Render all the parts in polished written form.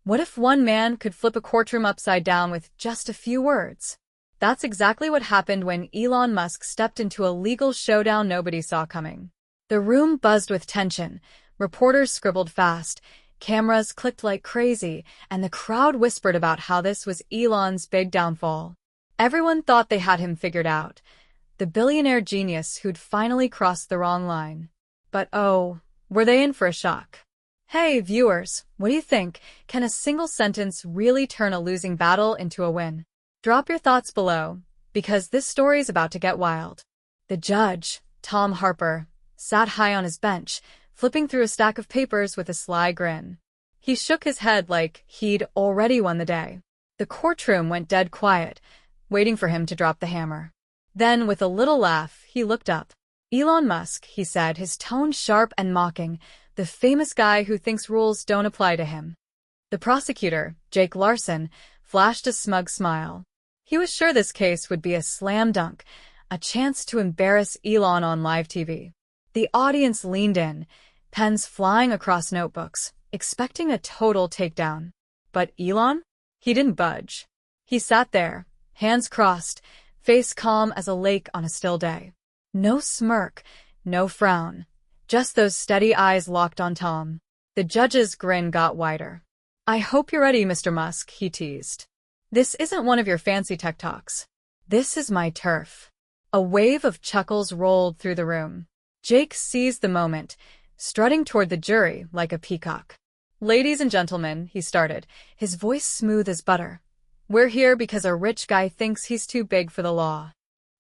What if one man could flip a courtroom upside down with just a few words? That's exactly what happened when Elon Musk stepped into a legal showdown nobody saw coming. The room buzzed with tension, reporters scribbled fast, cameras clicked like crazy, and the crowd whispered about how this was Elon's big downfall. Everyone thought they had him figured out, the billionaire genius who'd finally crossed the wrong line. But oh, were they in for a shock? Hey, viewers, what do you think? Can a single sentence really turn a losing battle into a win? Drop your thoughts below, because this story's about to get wild. The judge, Tom Harper, sat high on his bench, flipping through a stack of papers with a sly grin. He shook his head like he'd already won the day. The courtroom went dead quiet, waiting for him to drop the hammer. Then, with a little laugh, he looked up. Elon Musk, he said, his tone sharp and mocking, the famous guy who thinks rules don't apply to him. The prosecutor, Jake Larson, flashed a smug smile. He was sure this case would be a slam dunk, a chance to embarrass Elon on live TV. The audience leaned in, pens flying across notebooks, expecting a total takedown. But Elon? He didn't budge. He sat there, hands crossed, face calm as a lake on a still day. No smirk, no frown. Just those steady eyes locked on Tom. The judge's grin got wider. I hope you're ready, Mr. Musk, he teased. This isn't one of your fancy tech talks. This is my turf. A wave of chuckles rolled through the room. Jake seized the moment, strutting toward the jury like a peacock. Ladies and gentlemen, he started, his voice smooth as butter. We're here because a rich guy thinks he's too big for the law.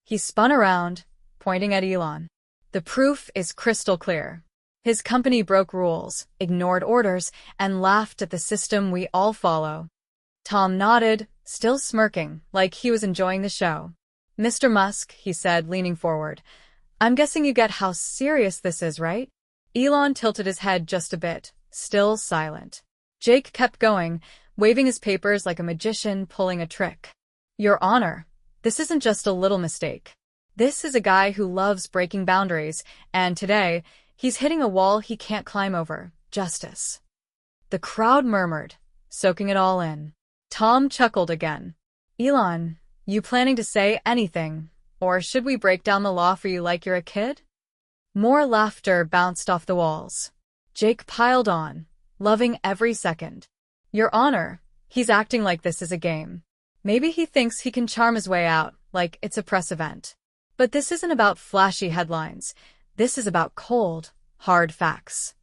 He spun around, pointing at Elon. The proof is crystal clear. His company broke rules, ignored orders, and laughed at the system we all follow. Tom nodded, still smirking, like he was enjoying the show. Mr. Musk, he said, leaning forward, I'm guessing you get how serious this is, right? Elon tilted his head just a bit, still silent. Jake kept going, waving his papers like a magician pulling a trick. Your Honor, this isn't just a little mistake. This is a guy who loves breaking boundaries, and today, he's hitting a wall he can't climb over. Justice. The crowd murmured, soaking it all in. Tom chuckled again. Elon, you planning to say anything, or should we break down the law for you like you're a kid? More laughter bounced off the walls. Jake piled on, loving every second. Your Honor, he's acting like this is a game. Maybe he thinks he can charm his way out, like it's a press event. But this isn't about flashy headlines. This is about cold, hard facts.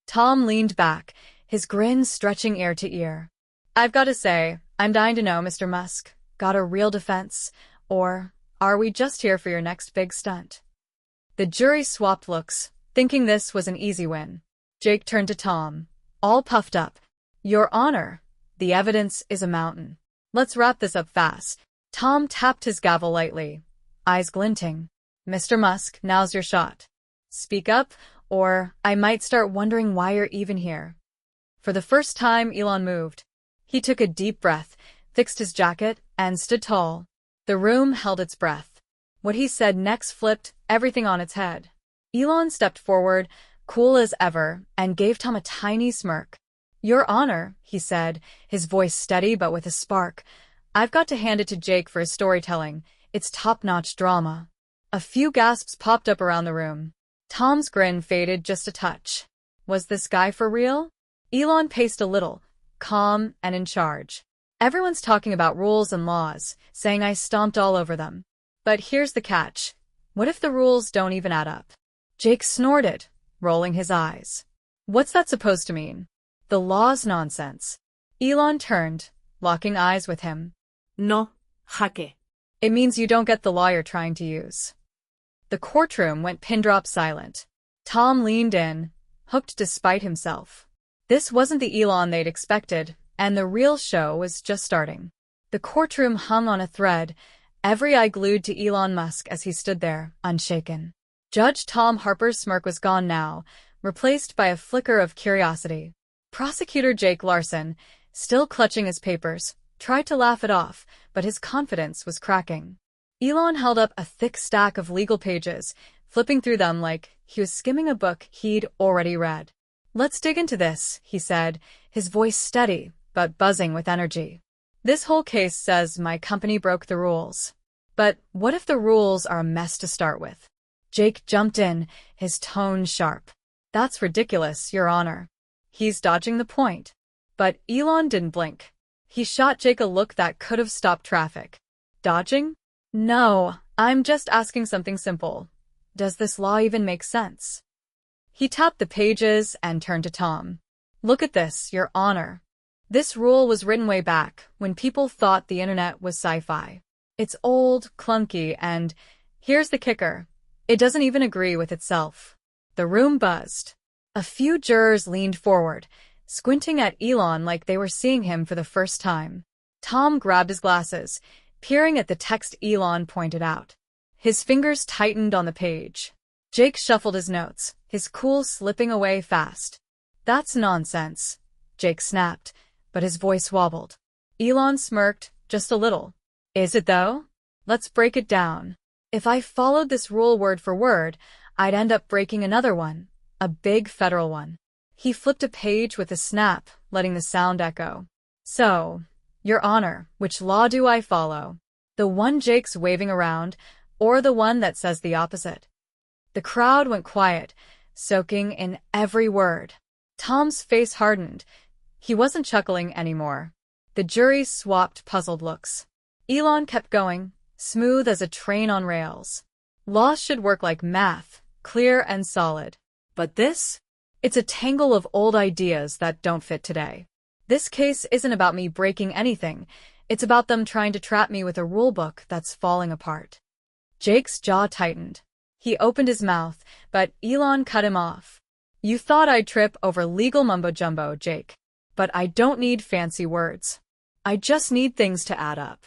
Tom leaned back, his grin stretching ear to ear. I've got to say, I'm dying to know, Mr. Musk. Got a real defense? Or are we just here for your next big stunt? The jury swapped looks, thinking this was an easy win. Jake turned to Tom, all puffed up. Your Honor, the evidence is a mountain. Let's wrap this up fast. Tom tapped his gavel lightly, eyes glinting. Mr. Musk, now's your shot. Speak up, or I might start wondering why you're even here. For the first time, Elon moved. He took a deep breath, fixed his jacket, and stood tall. The room held its breath. What he said next flipped everything on its head. Elon stepped forward, cool as ever, and gave Tom a tiny smirk. Your Honor, he said, his voice steady but with a spark. I've got to hand it to Jake for his storytelling. It's top-notch drama. A few gasps popped up around the room. Tom's grin faded just a touch. Was this guy for real? Elon paced a little, calm and in charge. Everyone's talking about rules and laws, saying I stomped all over them. But here's the catch. What if the rules don't even add up? Jake snorted, rolling his eyes. What's that supposed to mean? The law's nonsense. Elon turned, locking eyes with him. No, jaque. It means you don't get the law you're trying to use. The courtroom went pin-drop silent. Tom leaned in, hooked despite himself. This wasn't the Elon they'd expected, and the real show was just starting. The courtroom hung on a thread, every eye glued to Elon Musk as he stood there, unshaken. Judge Tom Harper's smirk was gone now, replaced by a flicker of curiosity. Prosecutor Jake Larson, still clutching his papers, tried to laugh it off, but his confidence was cracking. Elon held up a thick stack of legal pages, flipping through them like he was skimming a book he'd already read. Let's dig into this, he said, his voice steady, but buzzing with energy. This whole case says my company broke the rules. But what if the rules are a mess to start with? Jake jumped in, his tone sharp. That's ridiculous, Your Honor. He's dodging the point. But Elon didn't blink. He shot Jake a look that could have stopped traffic. Dodging? No, I'm just asking something simple. Does this law even make sense? He tapped the pages and turned to Tom. Look at this, Your Honor. This rule was written way back, when people thought the internet was sci-fi. It's old, clunky, and here's the kicker. It doesn't even agree with itself. The room buzzed. A few jurors leaned forward, squinting at Elon like they were seeing him for the first time. Tom grabbed his glasses, peering at the text Elon pointed out. His fingers tightened on the page. Jake shuffled his notes, his cool slipping away fast. That's nonsense, Jake snapped, but his voice wobbled. Elon smirked, just a little. Is it though? Let's break it down. If I followed this rule word for word, I'd end up breaking another one, a big federal one. He flipped a page with a snap, letting the sound echo. So, Your Honor, which law do I follow? The one Jake's waving around, or the one that says the opposite? The crowd went quiet, soaking in every word. Tom's face hardened. He wasn't chuckling anymore. The jury swapped puzzled looks. Elon kept going, smooth as a train on rails. Law should work like math, clear and solid. But this? It's a tangle of old ideas that don't fit today. This case isn't about me breaking anything. It's about them trying to trap me with a rulebook that's falling apart. Jake's jaw tightened. He opened his mouth, but Elon cut him off. You thought I'd trip over legal mumbo-jumbo, Jake. But I don't need fancy words. I just need things to add up.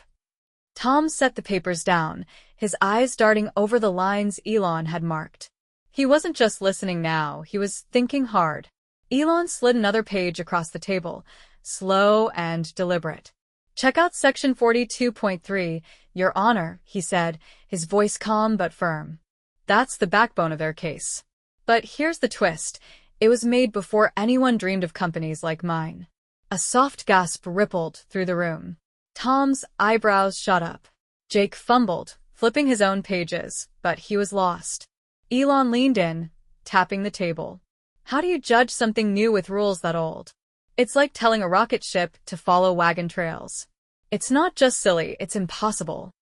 Tom set the papers down, his eyes darting over the lines Elon had marked. He wasn't just listening now, he was thinking hard. Elon slid another page across the table, slow and deliberate. Check out section 42.3, Your Honor, he said, his voice calm but firm. That's the backbone of their case. But here's the twist. It was made before anyone dreamed of companies like mine. A soft gasp rippled through the room. Tom's eyebrows shot up. Jake fumbled, flipping his own pages, but he was lost. Elon leaned in, tapping the table. How do you judge something new with rules that old? It's like telling a rocket ship to follow wagon trails. It's not just silly, it's impossible.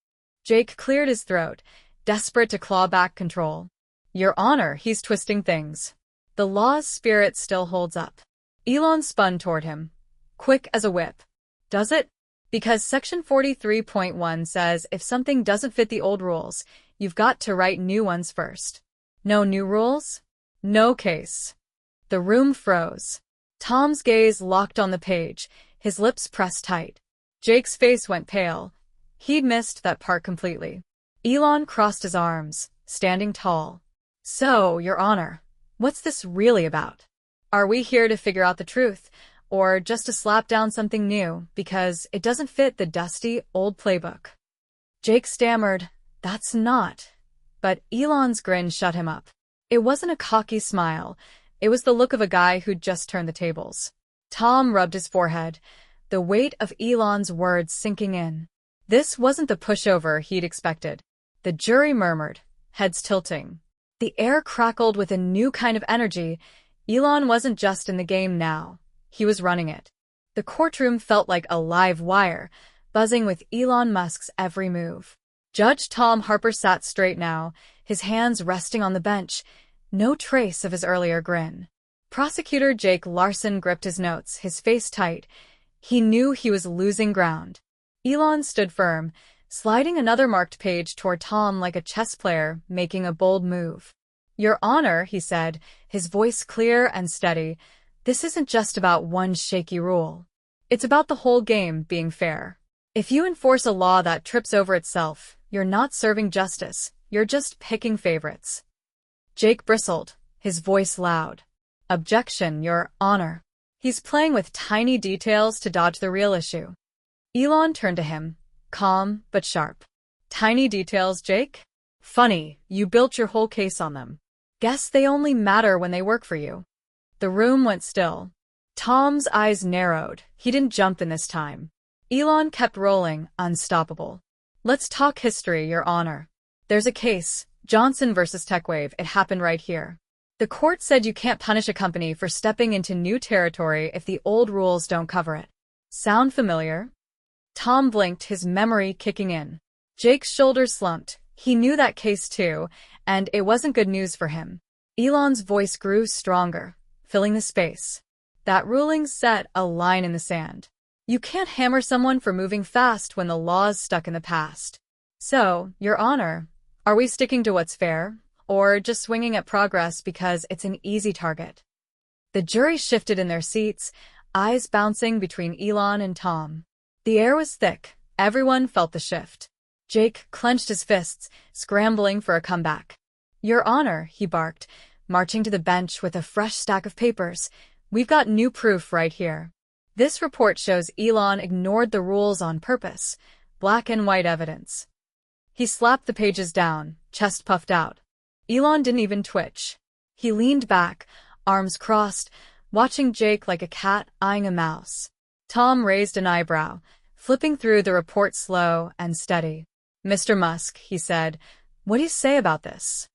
Jake cleared his throat, desperate to claw back control. Your Honor, he's twisting things. The law's spirit still holds up. Elon spun toward him, quick as a whip. Does it? Because section 43.1 says if something doesn't fit the old rules, you've got to write new ones first. No new rules? No case. The room froze. Tom's gaze locked on the page, his lips pressed tight. Jake's face went pale. He'd missed that part completely. Elon crossed his arms, standing tall. So, Your Honor, what's this really about? Are we here to figure out the truth, or just to slap down something new because it doesn't fit the dusty, old playbook? Jake stammered, That's not. But Elon's grin shut him up. It wasn't a cocky smile. It was the look of a guy who'd just turned the tables. Tom rubbed his forehead, the weight of Elon's words sinking in. This wasn't the pushover he'd expected. The jury murmured, heads tilting. The air crackled with a new kind of energy. Elon wasn't just in the game now. He was running it. The courtroom felt like a live wire, buzzing with Elon Musk's every move. Judge Tom Harper sat straight now, his hands resting on the bench, no trace of his earlier grin. Prosecutor Jake Larson gripped his notes, his face tight. He knew he was losing ground. Elon stood firm, sliding another marked page toward Tom like a chess player making a bold move. Your Honor, he said, his voice clear and steady, this isn't just about one shaky rule. It's about the whole game being fair. If you enforce a law that trips over itself, you're not serving justice, you're just picking favorites. Jake bristled, his voice loud. Objection, Your Honor. He's playing with tiny details to dodge the real issue. Elon turned to him, calm but sharp. Tiny details, Jake? Funny, you built your whole case on them. Guess they only matter when they work for you. The room went still. Tom's eyes narrowed. He didn't jump in this time. Elon kept rolling, unstoppable. Let's talk history, Your Honor. There's a case, Johnson versus TechWave. It happened right here. The court said you can't punish a company for stepping into new territory if the old rules don't cover it. Sound familiar? Tom blinked, his memory kicking in. Jake's shoulders slumped. He knew that case too, and it wasn't good news for him. Elon's voice grew stronger, filling the space. That ruling set a line in the sand. You can't hammer someone for moving fast when the law's stuck in the past. So, Your Honor, are we sticking to what's fair, or just swinging at progress because it's an easy target? The jury shifted in their seats, eyes bouncing between Elon and Tom. The air was thick. Everyone felt the shift. Jake clenched his fists, scrambling for a comeback. Your Honor, he barked, marching to the bench with a fresh stack of papers. We've got new proof right here. This report shows Elon ignored the rules on purpose. Black and white evidence. He slapped the pages down, chest puffed out. Elon didn't even twitch. He leaned back, arms crossed, watching Jake like a cat eyeing a mouse. Tom raised an eyebrow, flipping through the report slow and steady. Mr. Musk, he said, what do you say about this?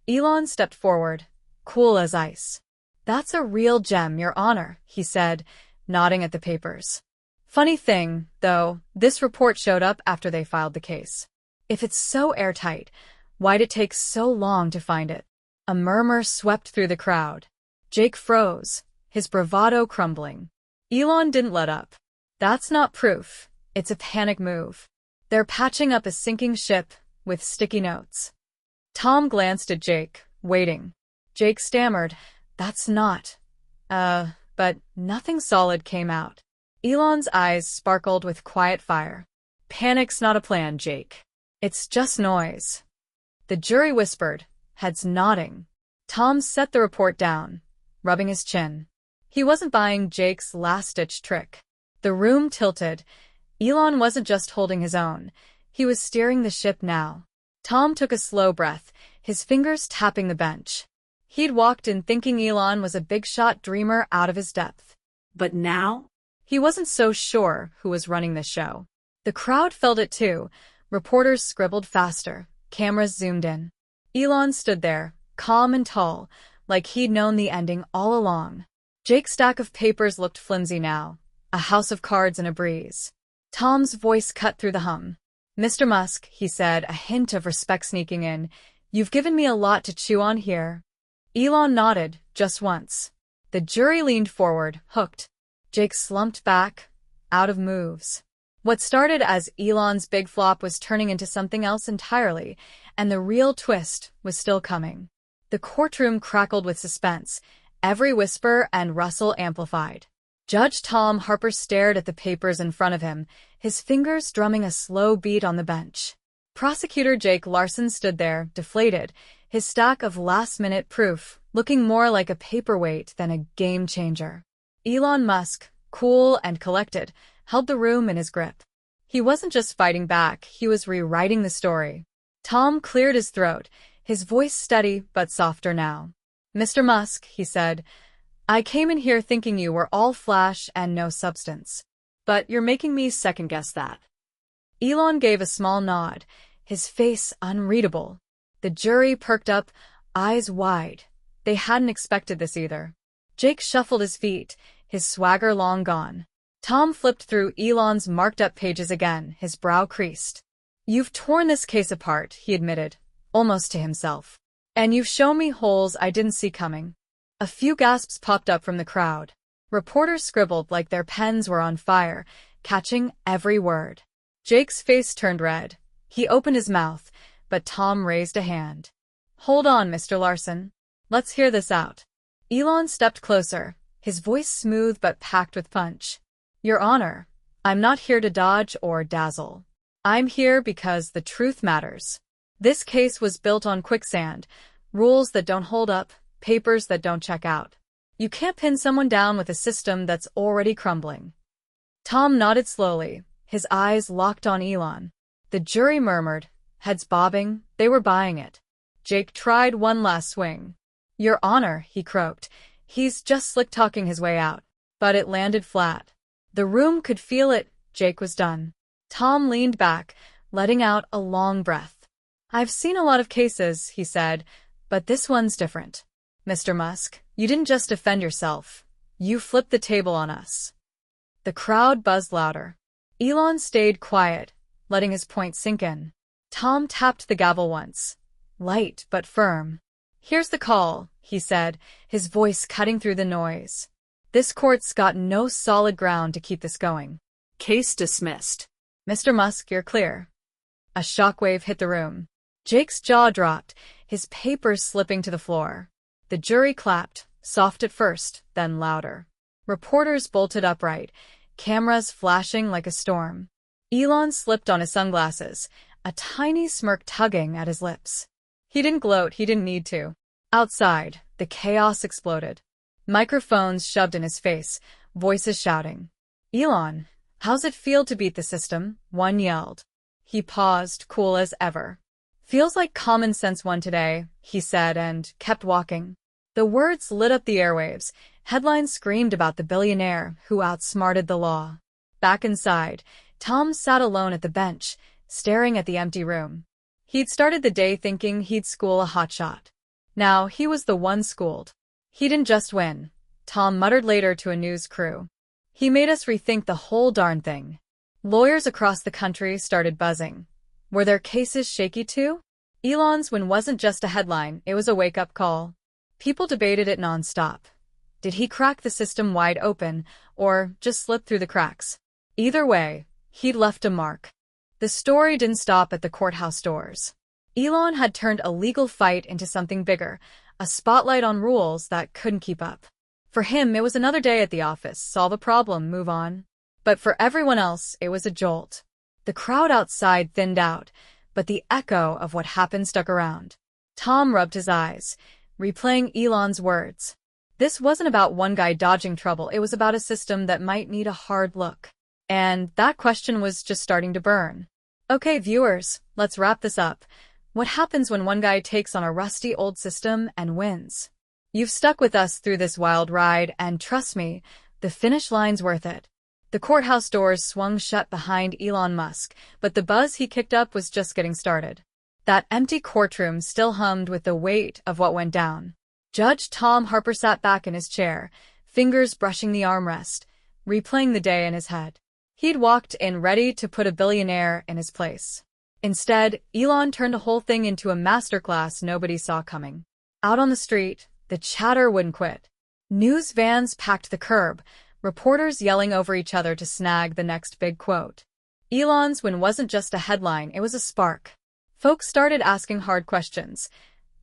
Elon stepped forward, cool as ice. That's a real gem, Your Honor, he said, nodding at the papers. Funny thing, though, this report showed up after they filed the case. If it's so airtight, why'd it take so long to find it? A murmur swept through the crowd. Jake froze, his bravado crumbling. Elon didn't let up. That's not proof. It's a panic move. They're patching up a sinking ship with sticky notes. Tom glanced at Jake, waiting. Jake stammered, that's not. But nothing solid came out. Elon's eyes sparkled with quiet fire. Panic's not a plan, Jake. It's just noise. The jury whispered, heads nodding. Tom set the report down, rubbing his chin. He wasn't buying Jake's last-ditch trick. The room tilted. Elon wasn't just holding his own. He was steering the ship now. Tom took a slow breath, his fingers tapping the bench. He'd walked in thinking Elon was a big-shot dreamer out of his depth. But now? He wasn't so sure who was running the show. The crowd felt it too. Reporters scribbled faster. Cameras zoomed in. Elon stood there, calm and tall, like he'd known the ending all along. Jake's stack of papers looked flimsy now, a house of cards in a breeze. Tom's voice cut through the hum. Mr. Musk, he said, a hint of respect sneaking in, you've given me a lot to chew on here. Elon nodded, just once. The jury leaned forward, hooked. Jake slumped back, out of moves. What started as Elon's big flop was turning into something else entirely, and the real twist was still coming. The courtroom crackled with suspense, every whisper and rustle amplified. Judge Tom Harper stared at the papers in front of him, his fingers drumming a slow beat on the bench. Prosecutor Jake Larson stood there, deflated, his stack of last-minute proof looking more like a paperweight than a game-changer. Elon Musk, cool and collected, held the room in his grip. He wasn't just fighting back, he was rewriting the story. Tom cleared his throat, his voice steady but softer now. Mr. Musk, he said, I came in here thinking you were all flash and no substance. But you're making me second-guess that. Elon gave a small nod, his face unreadable. The jury perked up, eyes wide. They hadn't expected this either. Jake shuffled his feet, his swagger long gone. Tom flipped through Elon's marked-up pages again, his brow creased. You've torn this case apart, he admitted, almost to himself. And you've shown me holes I didn't see coming. A few gasps popped up from the crowd. Reporters scribbled like their pens were on fire, catching every word. Jake's face turned red. He opened his mouth, but Tom raised a hand. Hold on, Mr. Larson. Let's hear this out. Elon stepped closer, his voice smooth but packed with punch. Your Honor, I'm not here to dodge or dazzle. I'm here because the truth matters. This case was built on quicksand, rules that don't hold up, papers that don't check out. You can't pin someone down with a system that's already crumbling. Tom nodded slowly, his eyes locked on Elon. The jury murmured, heads bobbing, they were buying it. Jake tried one last swing. Your Honor, he croaked, he's just slick-talking his way out. but it landed flat. The room could feel it. Jake was done. Tom leaned back, letting out a long breath. "I've seen a lot of cases," he said, "but this one's different. Mr. Musk, you didn't just defend yourself. You flipped the table on us." The crowd buzzed louder. Elon stayed quiet, letting his point sink in. Tom tapped the gavel once. Light but firm. "Here's the call," he said, his voice cutting through the noise. "This court's got no solid ground to keep this going. Case dismissed. Mr. Musk, you're clear." A shockwave hit the room. Jake's jaw dropped, his papers slipping to the floor. The jury clapped, soft at first, then louder. Reporters bolted upright, cameras flashing like a storm. Elon slipped on his sunglasses, a tiny smirk tugging at his lips. He didn't gloat, he didn't need to. Outside, the chaos exploded. Microphones shoved in his face, voices shouting. "Elon, how's it feel to beat the system?" one yelled. He paused, cool as ever. "Feels like common sense won today," he said and kept walking. The words lit up the airwaves. Headlines screamed about the billionaire who outsmarted the law. Back inside, Tom sat alone at the bench, staring at the empty room. He'd started the day thinking he'd school a hotshot. Now he was the one schooled. "He didn't just win," Tom muttered later to a news crew. "He made us rethink the whole darn thing." Lawyers across the country started buzzing. Were their cases shaky too? Elon's win wasn't just a headline, it was a wake-up call. People debated it nonstop. Did he crack the system wide open, or just slip through the cracks? Either way, he'd left a mark. The story didn't stop at the courthouse doors. Elon had turned a legal fight into something bigger, a spotlight on rules that couldn't keep up. For him, it was another day at the office, solve a problem, move on. But for everyone else, it was a jolt. The crowd outside thinned out, but the echo of what happened stuck around. Tom rubbed his eyes, replaying Elon's words. This wasn't about one guy dodging trouble, it was about a system that might need a hard look. And that question was just starting to burn. Okay, viewers, let's wrap this up. What happens when one guy takes on a rusty old system and wins? You've stuck with us through this wild ride, and trust me, the finish line's worth it. The courthouse doors swung shut behind Elon Musk, but the buzz he kicked up was just getting started. That empty courtroom still hummed with the weight of what went down. Judge Tom Harper sat back in his chair, fingers brushing the armrest, replaying the day in his head. He'd walked in ready to put a billionaire in his place. Instead, Elon turned the whole thing into a masterclass nobody saw coming. Out on the street, the chatter wouldn't quit. News vans packed the curb, reporters yelling over each other to snag the next big quote. Elon's win wasn't just a headline, it was a spark. Folks started asking hard questions.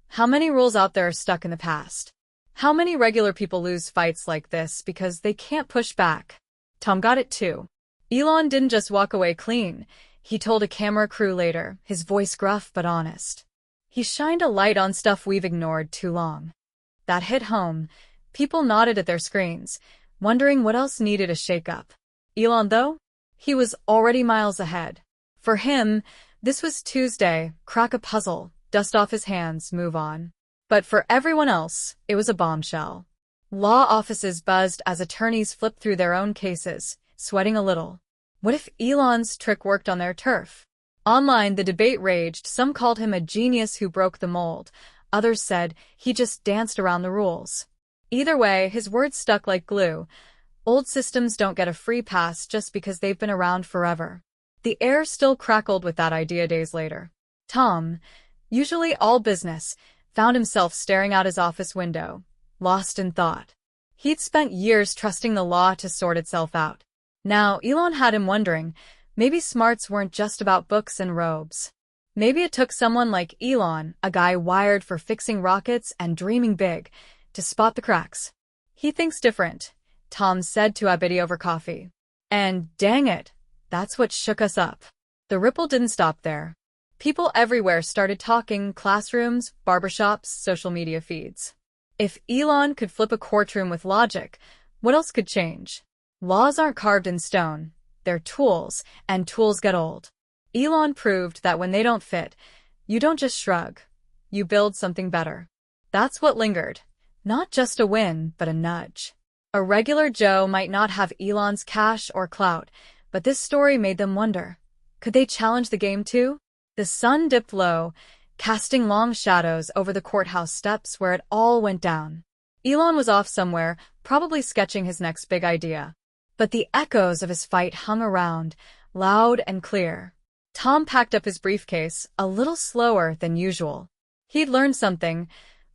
How many rules out there are stuck in the past? How many regular people lose fights like this because they can't push back? Tom got it too. Elon didn't just walk away clean. He told a camera crew later, his voice gruff but honest. He shined a light on stuff we've ignored too long. That hit home. People nodded at their screens, wondering what else needed a shake-up. Elon, though? He was already miles ahead. For him, this was Tuesday, crack a puzzle, dust off his hands, move on. But for everyone else, it was a bombshell. Law offices buzzed as attorneys flipped through their own cases, sweating a little. What if Elon's trick worked on their turf? Online, the debate raged. Some called him a genius who broke the mold. Others said he just danced around the rules. Either way, his words stuck like glue. Old systems don't get a free pass just because they've been around forever. The air still crackled with that idea days later. Tom, usually all business, found himself staring out his office window, lost in thought. He'd spent years trusting the law to sort itself out. Now, Elon had him wondering, maybe smarts weren't just about books and robes. Maybe it took someone like Elon, a guy wired for fixing rockets and dreaming big, to spot the cracks. He thinks different, Tom said to Abidi over coffee. And dang it, that's what shook us up. The ripple didn't stop there. People everywhere started talking, classrooms, barbershops, social media feeds. If Elon could flip a courtroom with logic, what else could change? Laws aren't carved in stone. They're tools, and tools get old. Elon proved that when they don't fit, you don't just shrug. You build something better. That's what lingered. Not just a win, but a nudge. A regular Joe might not have Elon's cash or clout, but this story made them wonder. Could they challenge the game too? The sun dipped low, casting long shadows over the courthouse steps where it all went down. Elon was off somewhere, probably sketching his next big idea. But the echoes of his fight hung around, loud and clear. Tom packed up his briefcase, a little slower than usual. He'd learned something.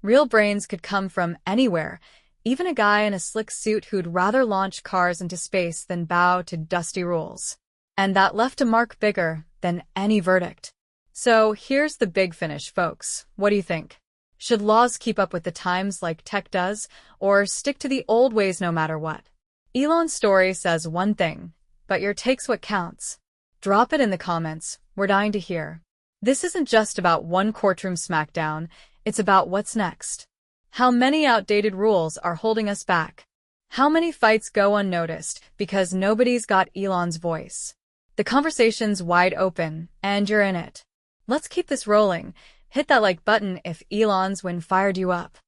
Real brains could come from anywhere, even a guy in a slick suit who'd rather launch cars into space than bow to dusty rules. And that left a mark bigger than any verdict. So here's the big finish, folks. What do you think? Should laws keep up with the times like tech does, or stick to the old ways no matter what? Elon's story says one thing, but your take's what counts. Drop it in the comments. We're dying to hear. This isn't just about one courtroom smackdown, it's about what's next. How many outdated rules are holding us back? How many fights go unnoticed because nobody's got Elon's voice? The conversation's wide open, and you're in it. Let's keep this rolling. Hit that like button if Elon's win fired you up.